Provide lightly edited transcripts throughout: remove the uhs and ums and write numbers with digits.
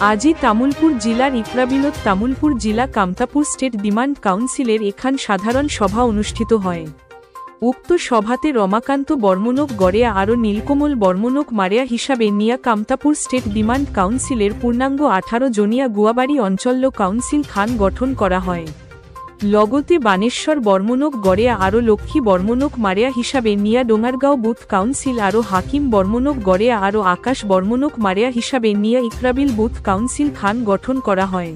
আজি তামুলপুর জিলার ইকরাবিলত তামুলপুর জিলা Kamtapur state demand কাউন্সিলের এখান সাধারণ সভা অনুষ্ঠিত হয়। উক্ত সভাতে রমাকান্ত বর্মনক গড়েয়া আরও নীলকমল বর্মনক মারিয়া হিসাবে নিয়া কামতাপুর স্টেট ডিমান্ড কাউন্সিলের পূর্ণাঙ্গ 18 জনিয়া গুয়াবাড়ি অঞ্চল কাউন্সিল খান গঠন করা হয়। লগতে বানেশ্বর বর্মনক গড়েয়া আরও লক্ষ্মী বর্মনক মারিয়া হিসাবে নিয়া ডোঙারগাঁও বুথ কাউন্সিল আরও হাকিম বর্মনক গড়েয়া আরও আকাশ বর্মনক মারিয়া হিসাবে নিয়া ইকরাবিল বুথ কাউন্সিল খান গঠন করা হয়।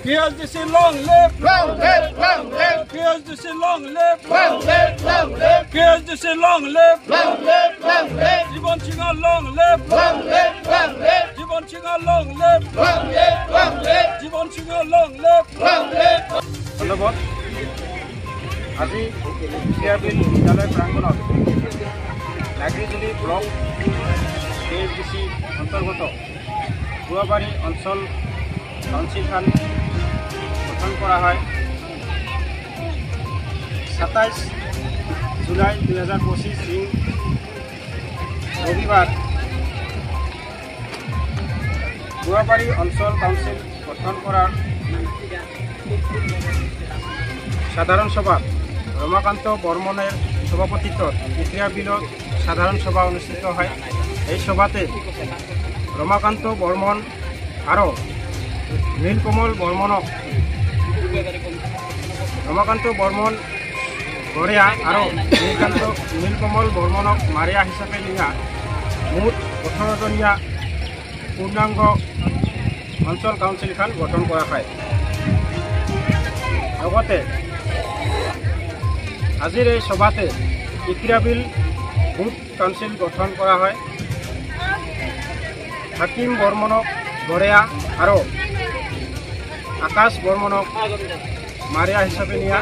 PSDC long live, long live, long live. PSDC long live, long live, long live. PSDC long live, long live, long live. জীবন সিংহ long live, long live, long live. জীবন সিংহ long live, long live, long live. জীবন সিংহ long live, long live. ধন্যবাদ। আজি ইকরাবিল বিদ্যালয় প্রাঙ্গণত নাগরিজুলি block PSDC অন্তর্গত গুয়াবাড়ি অঞ্চল council খান গঠন করা হয় 27 July 2025 দিন রবিবার গুয়াবাড়ি অঞ্চল কাউন্সিল গঠন করার সাধারণ সভা রমাকান্ত বর্মনের সভাপতিত্বত ইকরাবিলত সাধারণ সভা অনুষ্ঠিত হয়। এই সভাতে রমাকান্ত বর্মন আরও নীলকমল বর্মনক রমাকান্ত বর্মন গড়েয়া আরও নীলকমল বর্মনক মারিয়া হিসাবে নিয়া মুঠ 18 জনিয়া পূর্ণাঙ্গ অঞ্চল কাউন্সিল খান গঠন করা হয়। লগতে আজির এই সভাতে ইকরাবিল বুথ কাউন্সিল গঠন করা হয়। হাকিম বর্মনক গড়েয়া আরও আকাশ বর্মনক মারিয়া হিসাবে নিয়া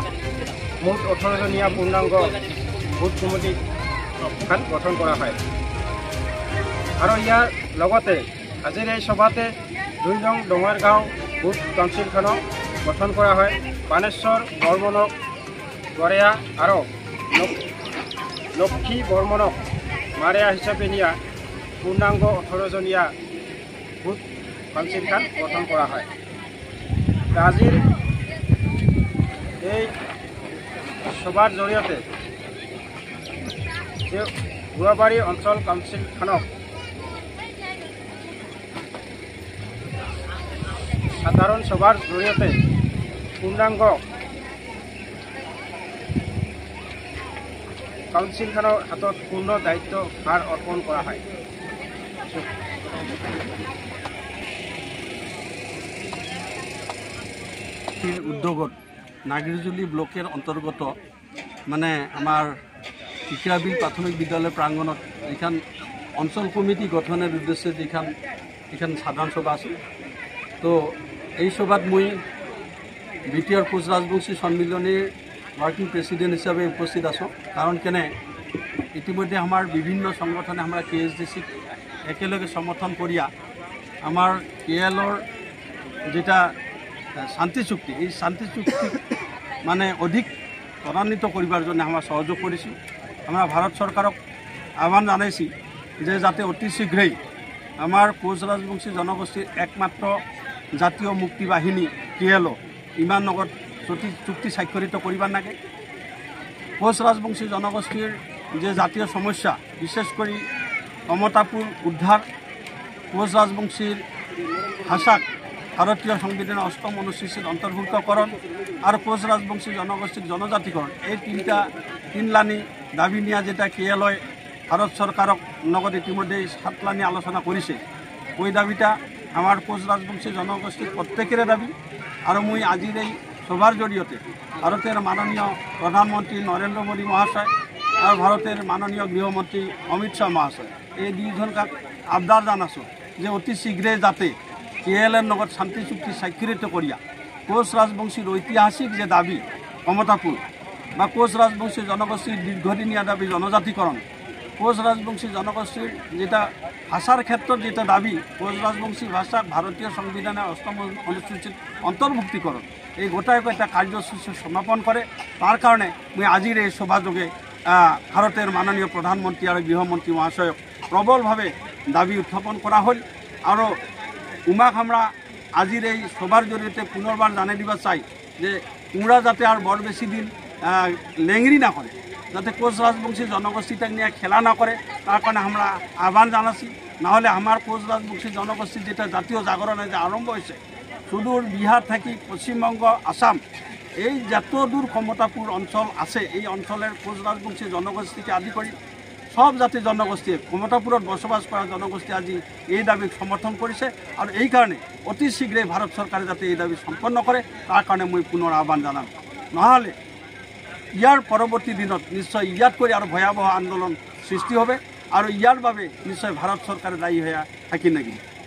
মুঠ 18 জনিয়া পূর্ণাঙ্গ বুথ কমিটি খান গঠন করা হয়। আৰু ইয়াৰ লগতে আজিৰ এই সভাতে 2 নং ডোঙারগাঁও বুথ কাউন্সিল খানক গঠন করা হয়। বানেশ্বর বর্মনক গড়েয়া আরও লক্ষ্মী বর্মনক মারিয়া হিসাবে নিয়া পূর্ণাঙ্গ 18 জনিয়া বুথ কাউন্সিল খান গঠন করা হয়। আজির এই সভার জড়িয়তে গুয়াবাড়ি অঞ্চল কাউন্সিল খানক সাধারণ সভার জড়িয়তে পূর্ণাঙ্গ কাউন্সিল খানৰ হাতত পূর্ণ দায়িত্ব ভার অর্পণ করা হয়। উদ্যোগত নাগরিজুলি ব্লকের অন্তর্গত মানে আমার ইকরাবিল প্রাথমিক বিদ্যালয় প্রাঙ্গণত এখান অঞ্চল কমিটি গঠনের উদ্দেশ্যে এখান সাধারণ সভা আছে। তো এই সভাত মই বিটিআর কোচ রাজবংশী সম্মিলনীর ওয়ার্কিং প্রেসিডেন্ট হিসাবে উপস্থিত আছো। কারণ কেনে ইতিমধ্যে আমার বিভিন্ন সংগঠনে আমরা KSDC একেলগে সমর্থন করিয়া আমার KLৰ যেটা শান্তি চুক্তি এই শান্তি চুক্তি মানে অধিক ত্বরান্বিত করিবার জন্য আমরা সহযোগ করেছি। আমরা ভারত সরকারক আহ্বান জানাইছি যে যাতে অতি শীঘ্রই আমার কোচ রাজবংশী জনগোষ্ঠীর একমাত্র জাতীয় মুক্তি বাহিনী KLO ইমান নগদ চুক্তি স্বাক্ষরিত করিবার নাগে। কোচ রাজবংশী জনগোষ্ঠীর যে জাতীয় সমস্যা বিশেষ করে কমতাপুর উদ্ধার, কোচ রাজবংশীর ভাষাক ভারতীয় সংবিধানের 8ম অনুচ্ছেদ অন্তর্ভুক্তকরণ আর কোচ রাজবংশী জনগোষ্ঠীর জনজাতিকরণ এই তিনলানি দাবি নিয়ে যেটা KLO ভারত সরকারক নগদ ইতিমধ্যে 7 লানি আলোচনা করেছে। ওই দাবিটা আমার কোচ রাজবংশী জনগোষ্ঠীর প্রত্যেকের দাবি। আর মই আজির এই সভার জড়িয়তে ভারতের মাননীয় প্রধানমন্ত্রী নরেন্দ্র মোদী মহাশয় আর ভারতের মাননীয় গৃহমন্ত্রী অমিত শাহ মহাশয় এই দুইজনকাক আবদার জানাছো যে অতি শীঘ্রে যাতে KLৰ লগত শান্তি চুক্তি স্বাক্ষরিত করিয়া কোচ রাজবংশীর ঐতিহাসিক যে দাবি কমতাপুর বা কোচ রাজবংশী জনগোষ্ঠীর দীর্ঘদিনীয়া দাবি জনজাতিকরণ, কোচ রাজবংশী জনগোষ্ঠীর যেটা ভাষার ক্ষেত্রে যেটা দাবি কোচ রাজবংশী ভাষা ভারতীয় সংবিধানের 8ম অনুচ্ছেদ অন্তর্ভুক্তিকরণ এই গোটাই একটা কার্যসূচি সমাপন করে। তার কারণে মই আজির এই সভাযোগে ভারতের মাননীয় প্রধানমন্ত্রী আর গৃহমন্ত্রী মহাশয়ক প্রবলভাবে দাবি উত্থাপন করা হল। আর উমাক আমরা আজির এই সভার জড়িয়ে পুনর্বার জানাই দিবা চাই যে উমরা যাতে আর বড় বেশি দিন লেংরি না করে, যাতে কোচ রাজবংশী জনগোষ্ঠীটা নিয়ে খেলা না করে, তার কারণে আমরা আহ্বান জানাচ্ছি। নাহলে আমার কোচ রাজবংশী জনগোষ্ঠী যেটা জাতীয় জাগরণে যে আরম্ভ হয়েছে সুদূর বিহার থেকে পশ্চিমবঙ্গ আসাম এই যত দূর ক্ষমতাপুর অঞ্চল আছে এই অঞ্চলের কোচ রাজবংশী জনগোষ্ঠীকে আদি করে সব জাতি জনগোষ্ঠী ক্ষমতাপুরত বসবাস করা জনগোষ্ঠী আজি এই দাবীক সমর্থন করেছে। আর এই কারণে অতি শীঘ্রে ভারত সরকারে যাতে এই দাবী সম্পন্ন করে তার কারণে মই পুনৰ আহ্বান জানাম। নহলে ইয়ার পরবর্তী দিনত নিশ্চয় ইয়াত করে আর ভয়াবহ আন্দোলন সৃষ্টি হবে আর ইয়ার বাবে নিশ্চয় ভারত সরকারে দায়ী হয়ে থাকি নাকি।